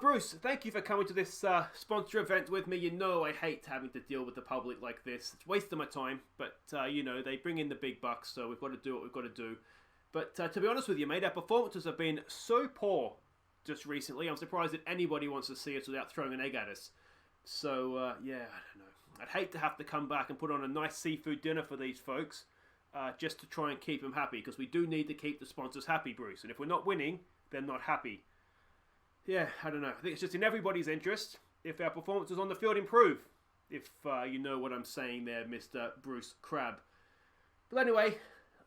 Bruce, thank you for coming to this sponsor event with me. You know I hate having to deal with the public like this. It's wasting my time, but they bring in the big bucks, so we've got to do what we've got to do. But to be honest with you, mate, our performances have been so poor just recently. I'm surprised that anybody wants to see us without throwing an egg at us. So, I don't know. I'd hate to have to come back and put on a nice seafood dinner for these folks just to try and keep them happy, because we do need to keep the sponsors happy, Bruce. And if we're not winning, they're not happy. Yeah, I don't know. I think it's just in everybody's interest if our performances on the field improve. If you know what I'm saying there, Mr. Bruce Crab. But anyway,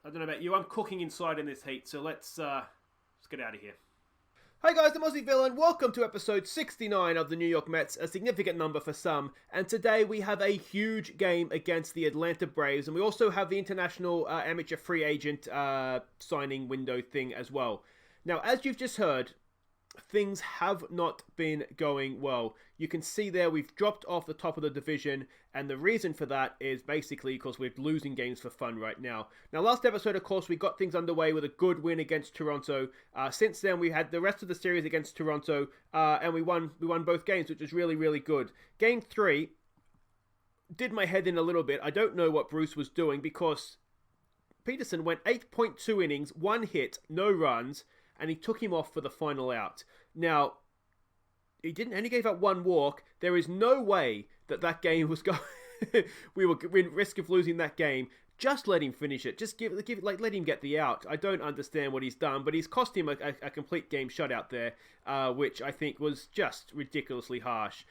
I don't know about you. I'm cooking inside in this heat, so let's get out of here. Hi guys, I'm Aussie Villain. Welcome to episode 69 of the New York Mets, a significant number for some. And today we have a huge game against the Atlanta Braves, and we also have the international amateur free agent signing window thing as well. Now, as you've just heard, things have not been going well. You can see there we've dropped off the top of the division, and the reason for that is basically because we're losing games for fun right now. Now, last episode, of course, we got things underway with a good win against Toronto. Since then, we had the rest of the series against Toronto, and we won both games, which is really, really good. Game 3 did my head in a little bit. I don't know what Bruce was doing, because Peterson went 8.2 innings, 1 hit, no runs, and he took him off for the final out. Now, he only gave up 1 walk. There is no way that game was going. we were in risk of losing that game. Just let him finish it. Just let him get the out. I don't understand what he's done, but he's cost him a complete game shutout there, which I think was just ridiculously harsh.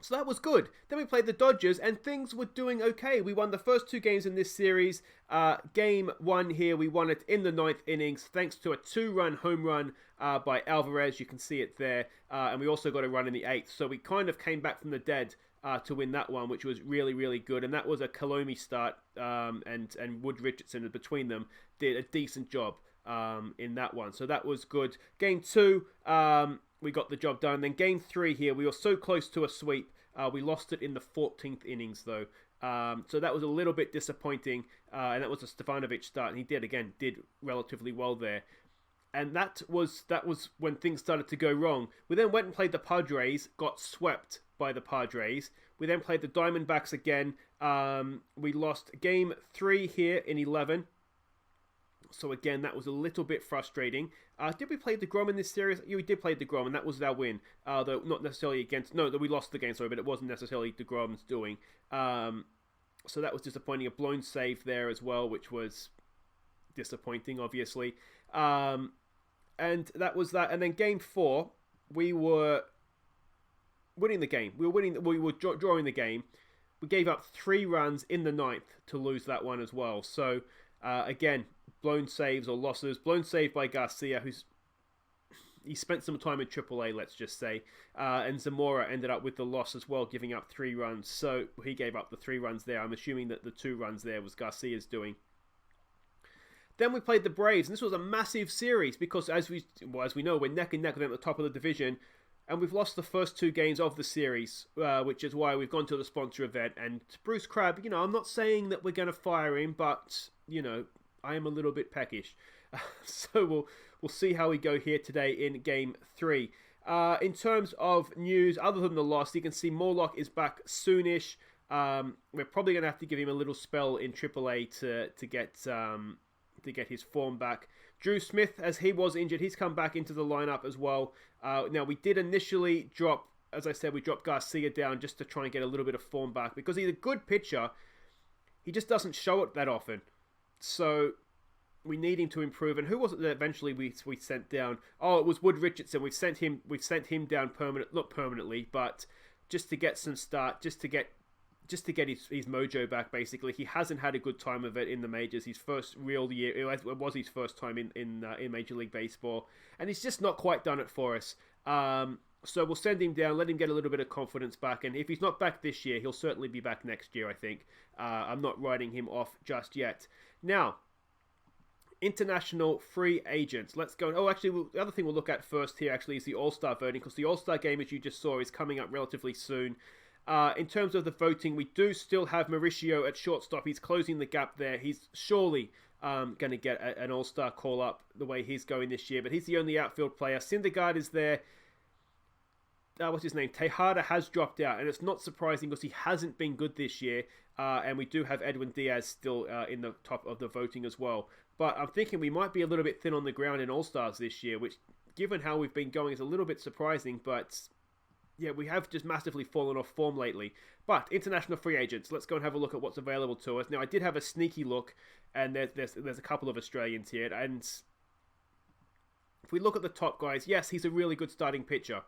So that was good. Then we played the Dodgers, and things were doing okay. We won the first 2 games in this series. Game 1 here, we won it in the 9th innings, thanks to a 2-run home run by Alvarez. You can see it there. And we also got a run in the 8th. So we kind of came back from the dead to win that one, which was really, really good. And that was a Kilome start, and Wood Richardson between them did a decent job in that one. So that was good. Game 2, we got the job done. Then game 3 here, we were so close to a sweep. We lost it in the 14th innings, though. So that was a little bit disappointing. And that was a Stefanovic start. And he did relatively well there. And that was when things started to go wrong. We then went and played the Padres, got swept by the Padres. We then played the Diamondbacks again. We lost game 3 here in 11. So again, that was a little bit frustrating. Did we play DeGrom in this series? Yeah, we did play DeGrom, and that was our win. Though not necessarily against... No, we lost the game, sorry, but it wasn't necessarily DeGrom's doing. So that was disappointing. A blown save there as well, which was disappointing, obviously. And that was that. And then game 4, we were winning the game. We were drawing the game. We gave up 3 runs in the 9th to lose that one as well. So... again, blown saves or losses. Blown save by Garcia, he spent some time in AAA, let's just say. And Zamora ended up with the loss as well, giving up 3 runs. So he gave up the 3 runs there. I'm assuming that the 2 runs there was Garcia's doing. Then we played the Braves, and this was a massive series because, as we know, we're neck and neck with them at the top of the division. And we've lost the first 2 games of the series, which is why we've gone to the sponsor event. And Bruce Crab, I'm not saying that we're going to fire him, but, I am a little bit peckish. So we'll see how we go here today in game 3. In terms of news, other than the loss, you can see Morlock is back soonish. We're probably going to have to give him a little spell in AAA to get his form back. Drew Smith, as he was injured, he's come back into the lineup as well. Now, we did initially drop, as I said, we dropped Garcia down just to try and get a little bit of form back, because he's a good pitcher. He just doesn't show it that often. So we need him to improve. And who was it that eventually we sent down? Oh, it was Wood Richardson. We've sent him down not permanently, but just to get some start, just to get his mojo back, basically. He hasn't had a good time of it in the majors. His first real year, it was his first time in Major League Baseball, and he's just not quite done it for us. So we'll send him down, let him get a little bit of confidence back, and if he's not back this year, he'll certainly be back next year, I think. I'm not writing him off just yet. Now, international free agents. Let's go. Oh, actually, the other thing we'll look at first here, actually, is the All-Star voting, because the All-Star game, as you just saw, is coming up relatively soon. In terms of the voting, we do still have Mauricio at shortstop. He's closing the gap there. He's surely going to get an All-Star call-up the way he's going this year, but he's the only outfield player. Syndergaard is there. what's his name? Tejada has dropped out, and it's not surprising because he hasn't been good this year. And we do have Edwin Diaz still in the top of the voting as well. But I'm thinking we might be a little bit thin on the ground in All-Stars this year, which, given how we've been going, is a little bit surprising. But yeah, we have just massively fallen off form lately. But international free agents, let's go and have a look at what's available to us. Now, I did have a sneaky look, and there's a couple of Australians here. And if we look at the top guys, yes, he's a really good starting pitcher.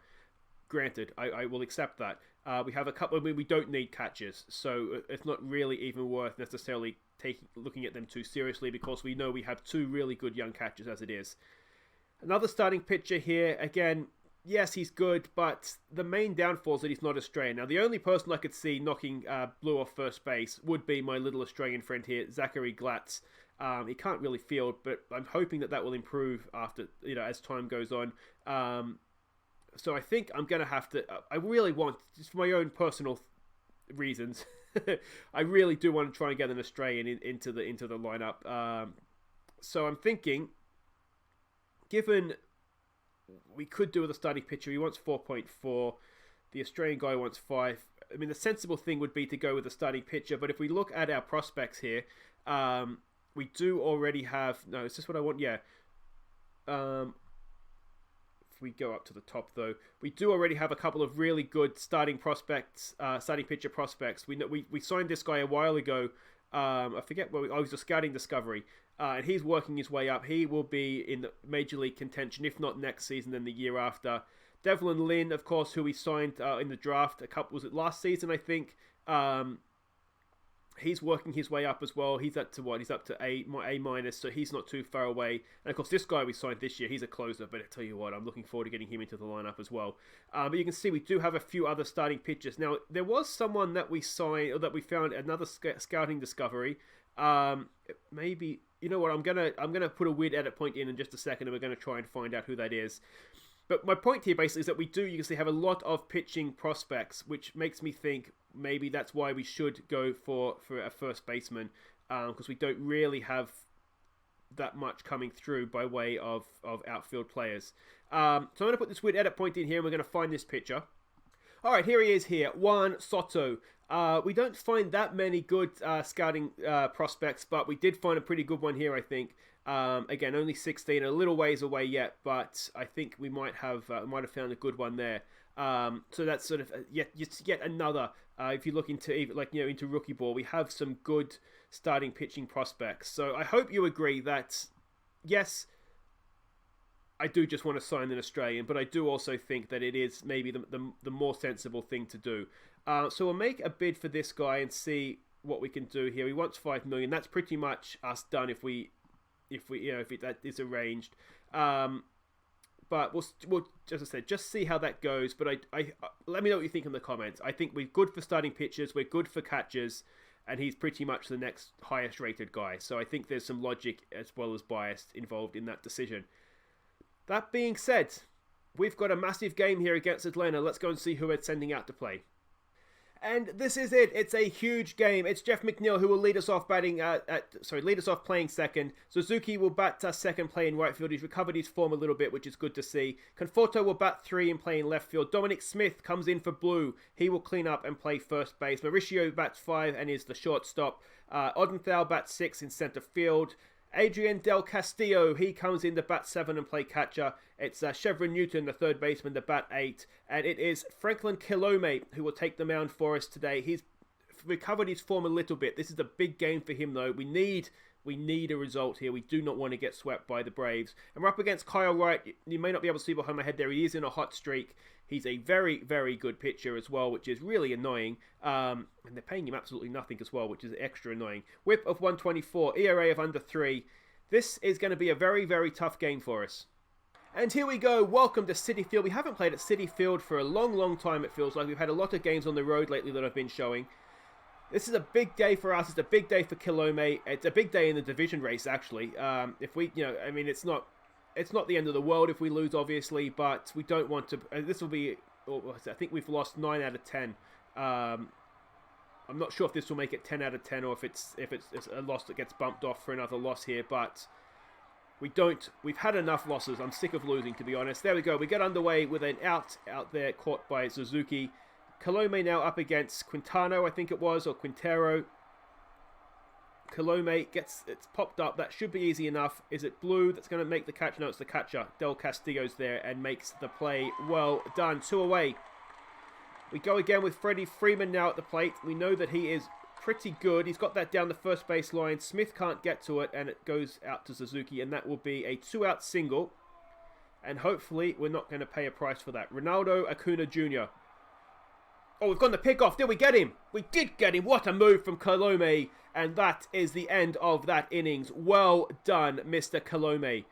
Granted, I will accept that. We have a couple. We don't need catchers, so it's not really even worth necessarily looking at them too seriously because we know we have two really good young catchers as it is. Another starting pitcher here. Again, yes, he's good, but the main downfall is that he's not Australian. Now, the only person I could see knocking Blue off first base would be my little Australian friend here, Zachary Glatz. He can't really field, but I'm hoping that will improve after as time goes on. So I think I'm going to have to... I really want, just for my own personal reasons, I really do want to try and get an Australian into the lineup. So I'm thinking, given we could do with a starting pitcher, he wants 4.4, the Australian guy wants 5. I mean, the sensible thing would be to go with a starting pitcher, but if we look at our prospects here, we do already have... No, is this what I want? Yeah. If we go up to the top, though, we do already have a couple of really good starting pitcher prospects. We signed this guy a while ago. I forget where I was a scouting discovery, and he's working his way up. He will be in the major league contention, if not next season, then the year after. Devlin Lin, of course, who we signed in the draft was it last season, I think. He's working his way up as well. He's up to what? He's up to A minus, so he's not too far away. And of course, this guy we signed this year, he's a closer. But I tell you what, I'm looking forward to getting him into the lineup as well. But you can see we do have a few other starting pitchers. Now, there was someone that we signed, or that we found another scouting discovery. Maybe I'm gonna put a weird edit point in just a second, and we're gonna try and find out who that is. But my point here basically is that you can see, have a lot of pitching prospects, which makes me think maybe that's why we should go for a first baseman, because we don't really have that much coming through by way of outfield players. So I'm going to put this weird edit point in here, and we're going to find this pitcher. All right, here he is here, Juan Soto. We don't find that many good scouting prospects, but we did find a pretty good one here, I think. Again, only 16, a little ways away yet, but I think we might have found a good one there. So that's sort of yet another. If you look into into rookie ball, we have some good starting pitching prospects. So I hope you agree that yes, I do just want to sign an Australian, but I do also think that it is maybe the more sensible thing to do. So we'll make a bid for this guy and see what we can do here. He wants $5 million. That's pretty much us done if that is arranged. But we'll as I said, just see how that goes. But I let me know what you think in the comments. I think we're good for starting pitchers, we're good for catchers, and he's pretty much the next highest rated guy. So I think there's some logic as well as bias involved in that decision. That being said, we've got a massive game here against Atlanta. Let's go and see who we're sending out to play. And this is it. It's a huge game. It's Jeff McNeil who will lead us off playing second. Suzuki will bat second, playing right field. He's recovered his form a little bit, which is good to see. Conforto will bat 3 and play in left field. Dominic Smith comes in for blue. He will clean up and play first base. Mauricio bats 5 and is the shortstop. Odenthal bats 6 in center field. Adrian Del Castillo, he comes in to bat 7 and play catcher. It's Chevron Newton, the third baseman, to bat 8. And it is Franklyn Kilome who will take the mound for us today. He's recovered his form a little bit. This is a big game for him, though. We need a result here. We do not want to get swept by the Braves. And we're up against Kyle Wright. You may not be able to see behind my head there. He is in a hot streak. He's a very, very good pitcher as well, which is really annoying. And they're paying him absolutely nothing as well, which is extra annoying. Whip of 124, ERA of under 3. This is going to be a very, very tough game for us. And here we go. Welcome to Citi Field. We haven't played at Citi Field for a long, long time, it feels like. We've had a lot of games on the road lately that I've been showing. This is a big day for us. It's a big day for Kilome. It's a big day in the division race, actually. If we, it's not the end of the world if we lose, obviously, but we don't want to. This will be. I think we've lost 9 out of 10. I'm not sure if this will make it 10 out of 10 or if it's a loss that gets bumped off for another loss here. But We've had enough losses. I'm sick of losing, to be honest. There we go. We get underway with an out there caught by Suzuki. Kilome now up against Quintano, I think it was, or Quintero. Kilome gets, it's popped up. That should be easy enough. Is it Blue that's going to make the catch? No, it's the catcher. Del Castillo's there and makes the play. Well done. 2 away. We go again with Freddie Freeman now at the plate. We know that he is pretty good. He's got that down the first base line. Smith can't get to it, and it goes out to Suzuki, and that will be a 2-out single. And hopefully, we're not going to pay a price for that. Ronaldo Acuna Jr. Oh, we've gone the pick off. Did we get him? We did get him. What a move from Kilome. And that is the end of that innings. Well done, Mr. Kilome.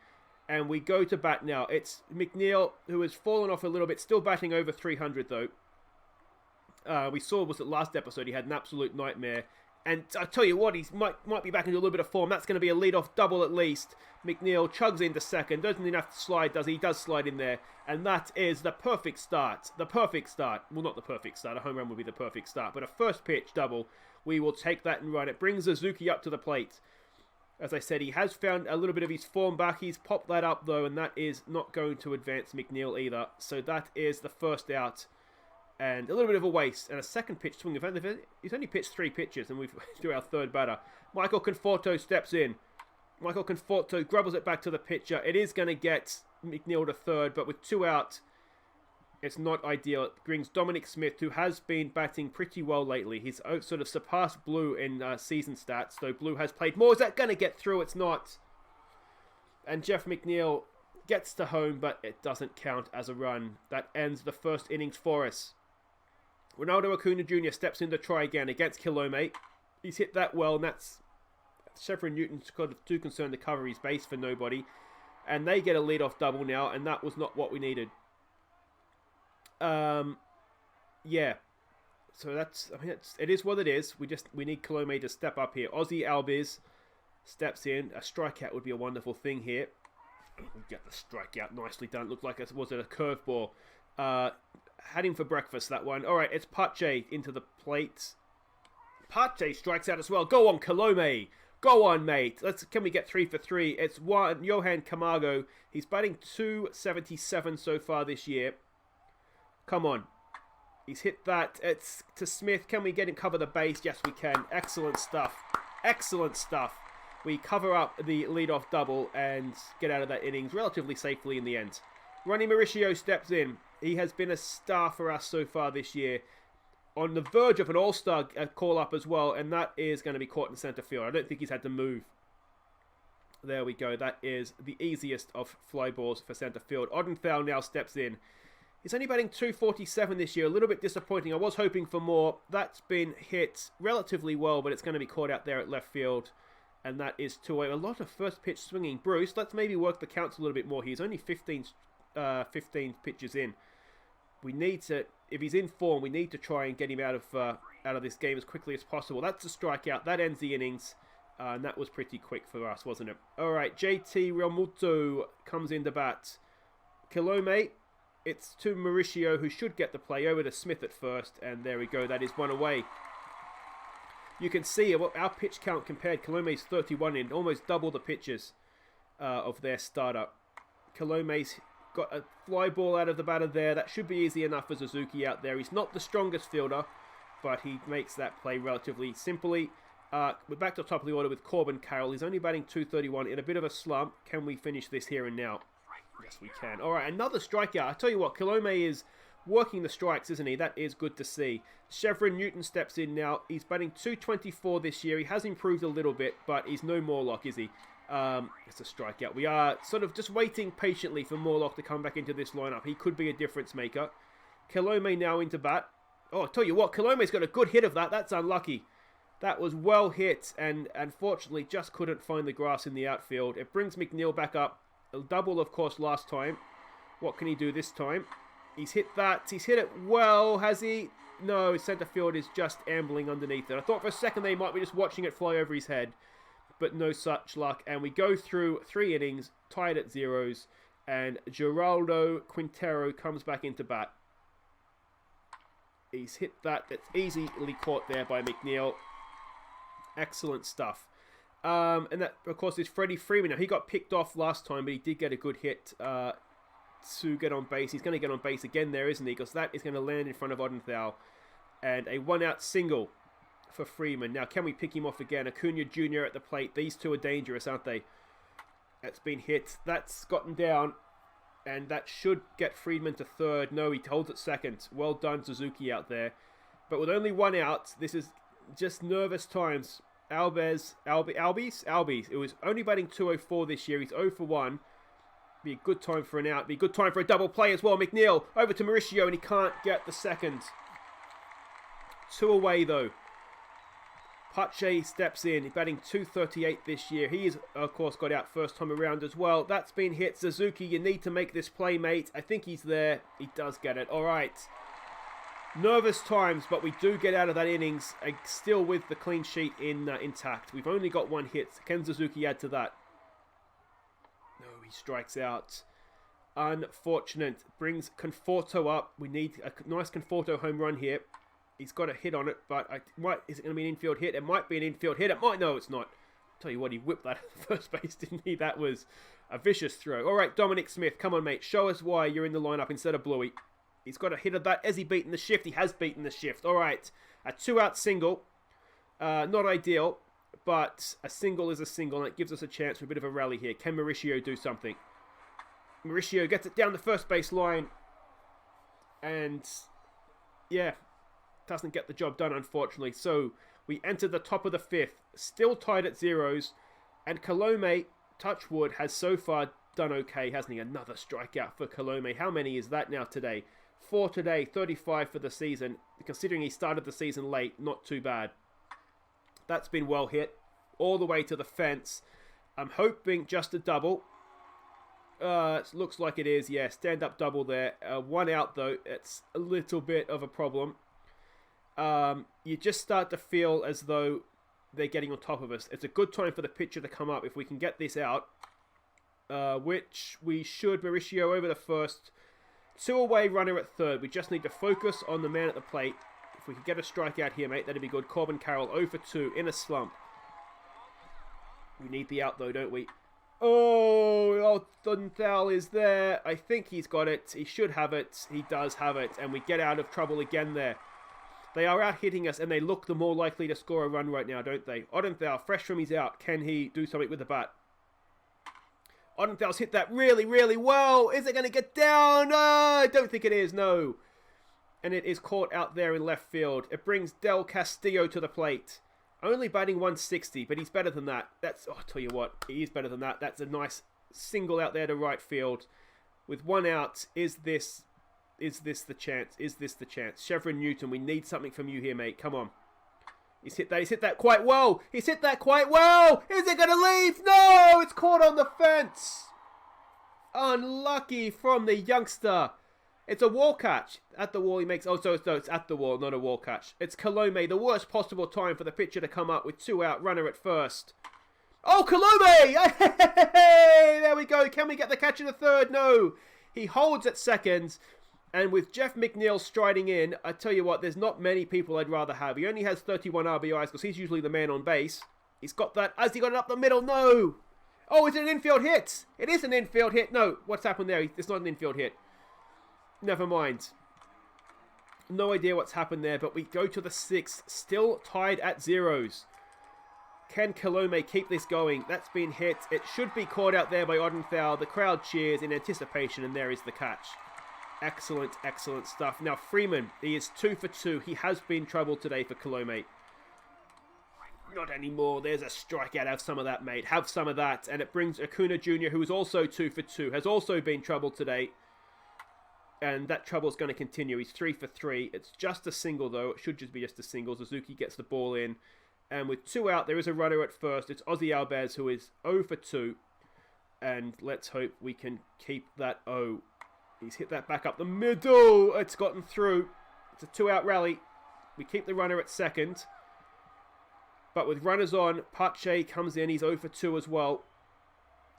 And we go to bat now. It's McNeil, who has fallen off a little bit. Still batting over 300, though. We saw, was it last episode, he had an absolute nightmare. And I tell you what, he might be back into a little bit of form. That's going to be a leadoff double at least. McNeil chugs into second. Doesn't even have to slide, does he? He does slide in there. And that is the perfect start. The perfect start. Well, not the perfect start. A home run would be the perfect start. But a first pitch double. We will take that and run. It brings Suzuki up to the plate. As I said, he has found a little bit of his form back. He's popped that up, though. And that is not going to advance McNeil either. So that is the first out. And a little bit of a waste. And a second pitch swing. He's only pitched 3 pitches, and we've through our third batter. Michael Conforto steps in. Michael Conforto grubbles it back to the pitcher. It is going to get McNeil to third, but with 2 out, it's not ideal. It brings Dominic Smith, who has been batting pretty well lately. He's sort of surpassed Blue in season stats, though Blue has played more. Is that going to get through? It's not. And Jeff McNeil gets to home, but it doesn't count as a run. That ends the first innings for us. Ronaldo Acuna Jr. steps in to try again against Kilome. He's hit that well, and that's Chevron Newton's kind of too concerned to cover his base for nobody. And they get a leadoff double now, and that was not what we needed. Yeah. So that's, I mean, it is what it is. We need Kilome to step up here. Aussie Albiz steps in. A strikeout would be a wonderful thing here. We get the strikeout nicely done. Looked like it was a curveball. Had him for breakfast, that one. All right, it's Pache into the plate. Pache strikes out as well. Go on, Kilome. Go on, mate. Can we get 3 for 3? It's Johan Camargo. He's batting .277 so far this year. Come on. He's hit that. It's to Smith. Can we get him cover the base? Yes, we can. Excellent stuff. Excellent stuff. We cover up the leadoff double and get out of that innings relatively safely in the end. Ronnie Mauricio steps in. He has been a star for us so far this year. On the verge of an all-star call-up as well, and that is going to be caught in center field. I don't think he's had to move. There we go. That is the easiest of fly balls for center field. Odenthal now steps in. He's only batting .247 this year. A little bit disappointing. I was hoping for more. That's been hit relatively well, but it's going to be caught out there at left field. And that is 2-away. A lot of first pitch swinging. Bruce, let's maybe work the counts a little bit more. He's only 15 pitches in. We need to, if he's in form, we need to try and get him out of this game as quickly as possible. That's a strikeout. That ends the innings. And that was pretty quick for us, wasn't it? All right, JT Realmuto comes in to bat. Kilome, it's to Mauricio, who should get the play over to Smith at first. And there we go. That is 1 away. You can see our pitch count compared. Kilome's 31 in, almost double the pitches of their starter. Kilome's got a fly ball out of the batter there. That should be easy enough for Suzuki out there. He's not the strongest fielder, but he makes that play relatively simply. We're back to the top of the order with Corbin Carroll. He's only batting .231 in a bit of a slump. Can we finish this here and now? Yes, we can. All right, another strikeout. I tell you what, Kilome is working the strikes, isn't he? That is good to see. Chevron Newton steps in now. He's batting .224 this year. He has improved a little bit, but he's no Morlock, is he? It's a strikeout. We are sort of just waiting patiently for Morlock to come back into this lineup. He could be a difference maker. Kilome now into bat. Oh, I tell you what, Kilome's got a good hit of that. That's unlucky. That was well hit, and unfortunately just couldn't find the grass in the outfield. It brings McNeil back up. A double, of course, last time. What can he do this time? He's hit that. He's hit it well, has he? No, his centre field is just ambling underneath it. I thought for a second they might be just watching it fly over his head, but no such luck. And we go through 3 innings, tied at 0s, and Geraldo Quintero comes back into bat. He's hit that. It's easily caught there by McNeil. Excellent stuff. And that, of course, is Freddie Freeman. Now, he got picked off last time, but he did get a good hit to get on base. He's going to get on base again there, isn't he? Because that is going to land in front of Odenthal. And a one-out single for Freeman. Now, can we pick him off again? Acuna Jr. at the plate. These two are dangerous, aren't they? That's been hit. That's gotten down. And that should get Friedman to third. No, he holds at second. Well done, Suzuki out there. But with only one out, this is just nervous times. Albies. It was only batting 204 this year. He's 0 for 1. Be a good time for an out. Be a good time for a double play as well. McNeil over to Mauricio, and he can't get the second. 2 away, though. Pache steps in. He's batting 238 this year. He is, of course, got out first time around as well. That's been hit. Suzuki, you need to make this play, mate. I think he's there. He does get it. All right. Nervous times, but we do get out of that innings, still with the clean sheet intact. We've only got one hit. Can Suzuki add to that? No, he strikes out. Unfortunate. Brings Conforto up. We need a nice Conforto home run here. He's got a hit on it, but is it going to be an infield hit? It might be an infield hit. It might. No, it's not. Tell you what, he whipped that at first base, didn't he? That was a vicious throw. All right, Dominic Smith, come on, mate. Show us why you're in the lineup instead of Bluey. He's got a hit of that. Has he beaten the shift? He has beaten the shift. All right, a 2-out single. Not ideal, but a single is a single, and it gives us a chance for a bit of a rally here. Can Mauricio do something? Mauricio gets it down the first base line, and yeah, doesn't get the job done, unfortunately. So we enter the top of the 5th, still tied at zeros, and Kilome, touch wood, has so far done okay, hasn't he? Another strikeout for Kilome. How many is that now today? 4 today, 35 for the season. Considering he started the season late, not too bad. That's been well hit, all the way to the fence. I'm hoping just a double. It looks like it is, yeah. Stand-up double there. 1 out, though. It's a little bit of a problem. You just start to feel as though they're getting on top of us. It's a good time for the pitcher to come up if we can get this out, which we should. Mauricio over the first, 2 away, runner at third. We just need to focus on the man at the plate. If we could get a strikeout here, mate, that'd be good. Corbin Carroll 0 for 2 in a slump. We need the out though, don't we? Oh, Odenthal is there. I think he's got it. He should have it. He does have it, and we get out of trouble again there. They are out hitting us, and they look the more likely to score a run right now, don't they? Odenthal, fresh from his out. Can he do something with the bat? Odenthal's hit that really, really well. Is it going to get down? I don't think it is, no. And it is caught out there in left field. It brings Del Castillo to the plate. Only batting 160, but he's better than that. I'll tell you what, he is better than that. That's a nice single out there to right field. With 1 out, Is this the chance? Is this the chance? Chevron Newton, we need something from you here, mate. Come on. He's hit that quite well. He's hit that quite well. Is it going to leave? No, it's caught on the fence. Unlucky from the youngster. It's a wall catch. At the wall he makes... Oh, so it's at the wall, not a wall catch. It's Kilome, the worst possible time for the pitcher to come up with 2 out, runner at first. Oh, Kilome! Hey, there we go. Can we get the catch in the third? No. He holds at second. And with Jeff McNeil striding in, I tell you what, there's not many people I'd rather have. He only has 31 RBIs because he's usually the man on base. He's got that. Has he got it up the middle? No. Oh, is it an infield hit? It is an infield hit. No, what's happened there? It's not an infield hit. Never mind. No idea what's happened there, but we go to the 6th, still tied at zeros. Can Kilome keep this going? That's been hit. It should be caught out there by Odenthal. The crowd cheers in anticipation, and there is the catch. Excellent, excellent stuff. Now, Freeman, he is 2 for 2. He has been trouble today for Kilome. Not anymore. There's a strikeout. Have some of that, mate. Have some of that. And it brings Acuna Jr., who is also 2 for 2, has also been trouble today. And that trouble is going to continue. He's 3 for 3. It's just a single, though. It should just be just a single. Suzuki gets the ball in. And with 2 out, there is a runner at first. It's Ozzy Albies, who is 0 for 2. And let's hope we can keep that O. He's hit that back up the middle. It's gotten through. It's a 2-out rally. We keep the runner at second. But with runners on, Pache comes in. He's 0 for 2 as well.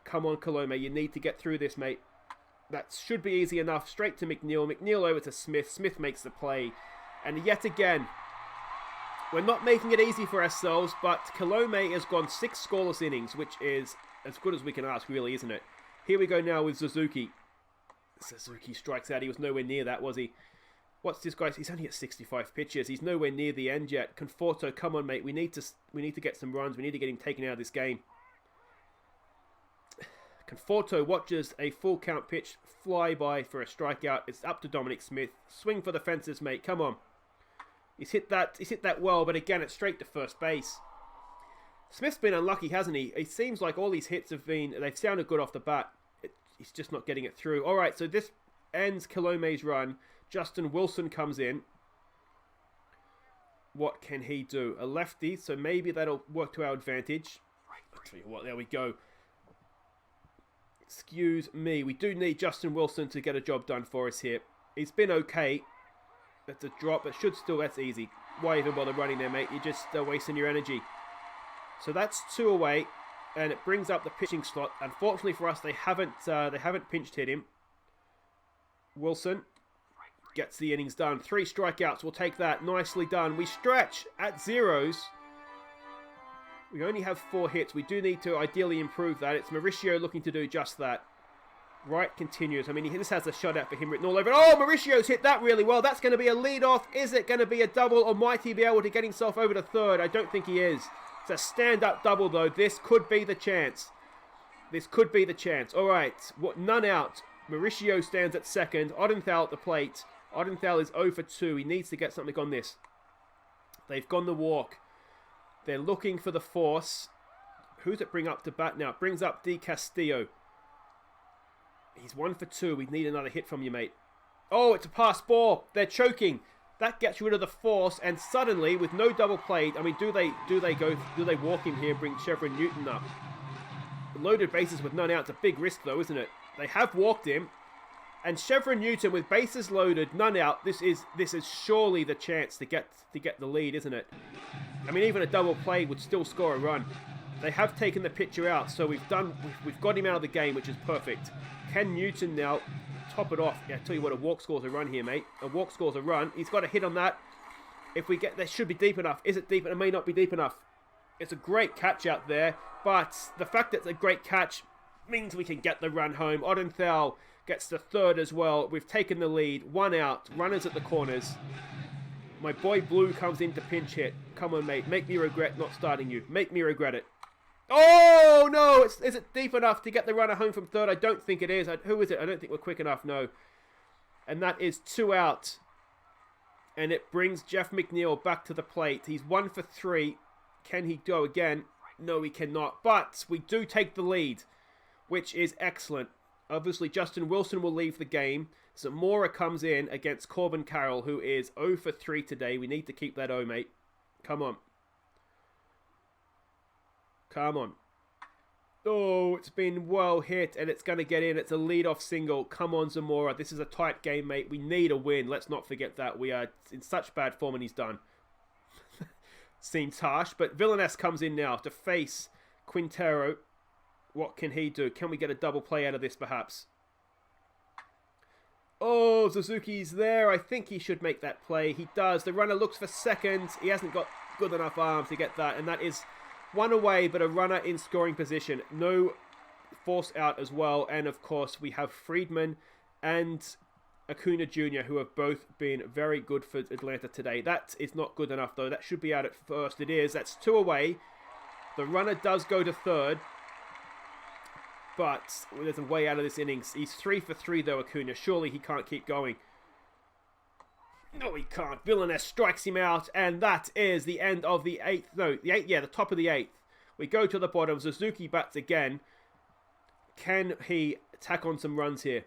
Come on, Kilome. You need to get through this, mate. That should be easy enough. Straight to McNeil. McNeil over to Smith. Smith makes the play. And yet again, We're not making it easy for ourselves, but Kilome has gone 6 scoreless innings, which is as good as we can ask, really, isn't it? Here we go now with Suzuki. Suzuki strikes out. He was nowhere near that, was he? What's this guy? He's only at 65 pitches. He's nowhere near the end yet. Conforto, come on, mate. We need to get some runs. We need to get him taken out of this game. Conforto watches a full count pitch fly by for a strikeout. It's up to Dominic Smith. Swing for the fences, mate. Come on. He's hit that well, but again, it's straight to first base. Smith's been unlucky, hasn't he? It seems like all these hits they've sounded good off the bat. He's just not getting it through. All right, so this ends Kilome's run. Justin Wilson comes in. What can he do? A lefty, so maybe that'll work to our advantage. I'll tell you what, there we go. Excuse me. We do need Justin Wilson to get a job done for us here. He's been okay. That's a drop. It should still... That's easy. Why even bother running there, mate? You're just wasting your energy. So that's 2 away. And it brings up the pitching slot. Unfortunately for us, they haven't pinch hit him. Wilson gets the innings done. 3 strikeouts. We'll take that. Nicely done. We stretch at zeros. We only have 4 hits. We do need to ideally improve that. It's Mauricio looking to do just that. Right continues. I mean, this has a shutout for him written all over it. Oh, Mauricio's hit that really well. That's going to be a lead-off. Is it going to be a double, or might he be able to get himself over to third? I don't think he is. It's a stand-up double, though. This could be the chance. This could be the chance. All right. None out. Mauricio stands at second. Odenthal at the plate. Odenthal is 0 for 2. He needs to get something on this. They've gone the walk. They're looking for the force. Who's it bring up to bat now? It brings up D. Castillo. He's 1 for 2. We need another hit from you, mate. Oh, it's a pass ball. They're choking. That gets rid of the force, and suddenly, with no double play, I mean, do they walk him here and bring Chevron Newton up? Loaded bases with none out. It's a big risk, though, isn't it? They have walked him, and Chevron Newton with bases loaded, none out. This is surely the chance to get the lead, isn't it? I mean, even a double play would still score a run. They have taken the pitcher out, so we've got him out of the game, which is perfect. Can Newton now top it off? Yeah, I tell you what, a walk scores a run here, mate. A walk scores a run. He's got a hit on that. If we get, that should be deep enough. Is it deep? It may not be deep enough. It's a great catch out there, but the fact that it's a great catch means we can get the run home. Odenthal gets the third as well. We've taken the lead. 1 out. Runners at the corners. My boy Blue comes in to pinch hit. Come on, mate. Make me regret not starting you. Make me regret it. Oh, no! Is it deep enough to get the runner home from third? I don't think it is. Who is it? I don't think we're quick enough, no. And that is 2 out. And it brings Jeff McNeil back to the plate. He's 1 for 3. Can he go again? No, he cannot. But we do take the lead, which is excellent. Obviously, Justin Wilson will leave the game. Zamora comes in against Corbin Carroll, who is 0 for 3 today. We need to keep that 0, mate. Come on. Come on. Oh, it's been well hit, and it's going to get in. It's a lead-off single. Come on, Zamora. This is a tight game, mate. We need a win. Let's not forget that. We are in such bad form, and he's done. Seems harsh, but Villanes comes in now to face Quintero. What can he do? Can we get a double play out of this, perhaps? Oh, Suzuki's there. I think he should make that play. He does. The runner looks for second. He hasn't got good enough arms to get that, and that is 1 away, but a runner in scoring position. No force out as well. And, of course, we have Friedman and Acuna Jr., who have both been very good for Atlanta today. That is not good enough, though. That should be out at first. It is. That's 2 away. The runner does go to third. But there's a way out of this innings. He's 3 for 3, though, Acuna. Surely he can't keep going. No, he can't. Villanes strikes him out, and that is the end of the 8th. No, the 8th, yeah, the top of the 8th. We go to the bottom. Suzuki bats again. Can he tack on some runs here?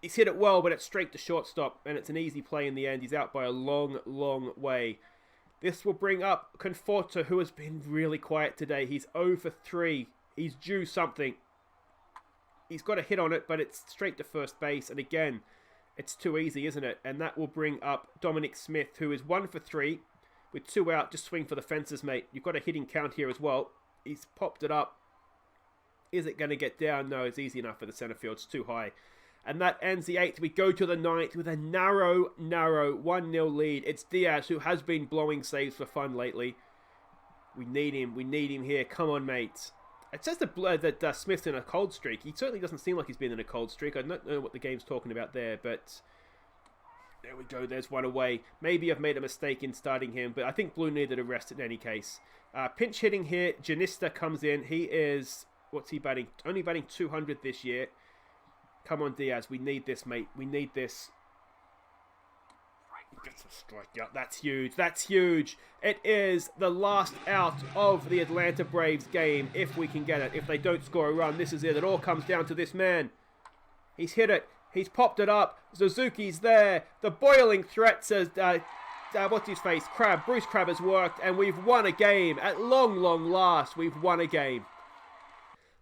He's hit it well, but it's straight to shortstop, and it's an easy play in the end. He's out by a long, long way. This will bring up Conforto, who has been really quiet today. He's 0 for 3. He's due something. He's got a hit on it, but it's straight to first base, and again, it's too easy, isn't it? And that will bring up Dominic Smith, who is 1 for 3 with 2 out. Just swing for the fences, mate. You've got a hitting count here as well. He's popped it up. Is it going to get down? No, it's easy enough for the center field. It's too high. And that ends the 8th. We go to the 9th with a narrow 1-0 lead. It's Diaz, who has been blowing saves for fun lately. We need him. We need him here. Come on, mate. It says that Smith's in a cold streak. He certainly doesn't seem like he's been in a cold streak. I don't know what the game's talking about there, but there we go. There's one away. Maybe I've made a mistake in starting him, but I think Blue needed a rest in any case. Pinch hitting here. Janista comes in. He is, what's he batting? Only batting 200 this year. Come on, Diaz. We need this, mate. We need this. Gets a strikeout. That's huge. That's huge. It is the last out of the Atlanta Braves game, if we can get it. If they don't score a run, this is it. It all comes down to this man. He's hit it. He's popped it up. Suzuki's there. The boiling threat says, what's his face? Bruce Crab has worked, and we've won a game. At long last, we've won a game.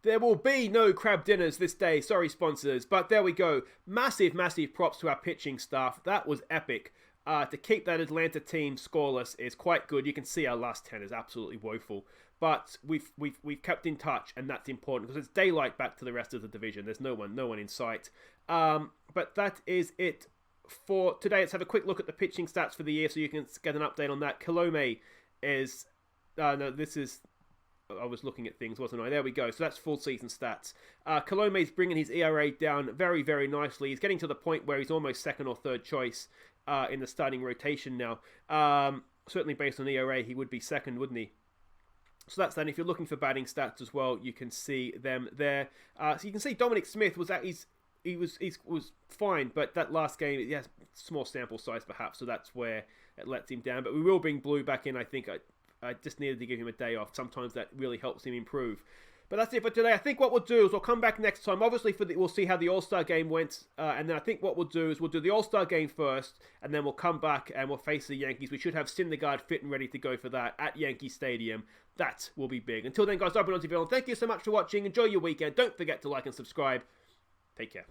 There will be no crab dinners this day. Sorry, sponsors. But there we go. Massive props to our pitching staff. That was epic. To keep that Atlanta team scoreless is quite good. You can see our last 10 is absolutely woeful. But we've kept in touch, and that's important because it's daylight back to the rest of the division. There's no one in sight. But that is it for today. Let's have a quick look at the pitching stats for the year so you can get an update on that. Kilome is... no, this is... I was looking at things, wasn't I? There we go. So that's full season stats. Kilome's bringing his ERA down very nicely. He's getting to the point where he's almost second or third choice in the starting rotation now. Certainly based on ERA, he would be second, wouldn't he? So that's that. If you're looking for batting stats as well, you can see them there. So you can see Dominic Smith was was fine, but that last game, yes, small sample size perhaps, so that's where it lets him down. But we will bring Blue back in, I think. I just needed to give him a day off. Sometimes that really helps him improve. But that's it for today. I think what we'll do is we'll come back next time. Obviously, we'll see how the All-Star game went. And then I think what we'll do is we'll do the All-Star game first. And then we'll come back and we'll face the Yankees. We should have Syndergaard fit and ready to go for that at Yankee Stadium. That will be big. Until then, guys, I've been on TV. Thank you so much for watching. Enjoy your weekend. Don't forget to like and subscribe. Take care.